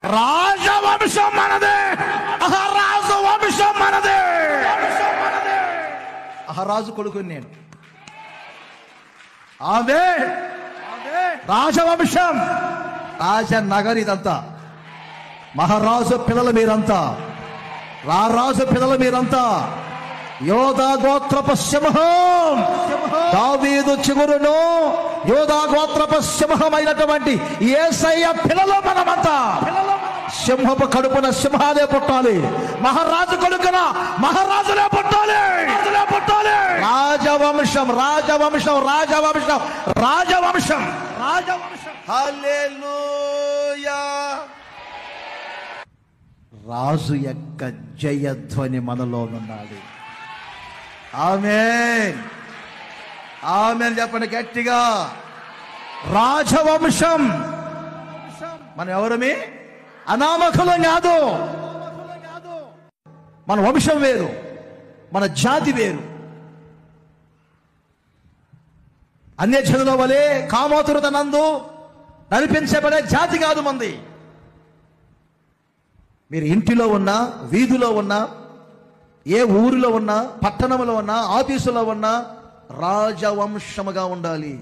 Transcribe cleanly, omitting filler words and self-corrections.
రాజవంశం మనదే, రాజు వంశం మనదే. రాజు కొడుకుని నేను. ఆమె రాజవంశం, రాజనగర్ ఇదంతా. మహారాజు పిల్లలు మీరంతా, రారాజు పిల్లలు మీరంతా. యోధా గోత్రపు సింహం, దావీదు చిగురును యోధా గోత్రపు సింహమైనటువంటి యేసయ్య పిల్లలు మనమంతా. సింహపు కడుపున సింహాలే పుట్టాలి, మహారాజు కొడుకున మహారాజులే పుట్టాలి. రాజవంశం రాజవంశం రాజవంశం రాజవంశం రాజవంశం. హల్లెలూయా. రాజు యొక్క జయధ్వని మనలో ఉన్నది. ఆమేన్ ఆమేన్ చెప్పండి గట్టిగా. రాజవంశం. మనం ఎవరమే? అనామకులం కాదు. మన వంశం వేరు, మన జాతి వేరు. అన్యజనుల వలె కామోతురతనందు నడిపించబడే జాతి కాదు మంది. మీరు ఇంటిలో ఉన్నా, వీధిలో ఉన్నా, ఏ ఊరిలో ఉన్నా, పట్టణంలో ఉన్నా, ఆఫీసులో ఉన్నా రాజవంశముగా ఉండాలి.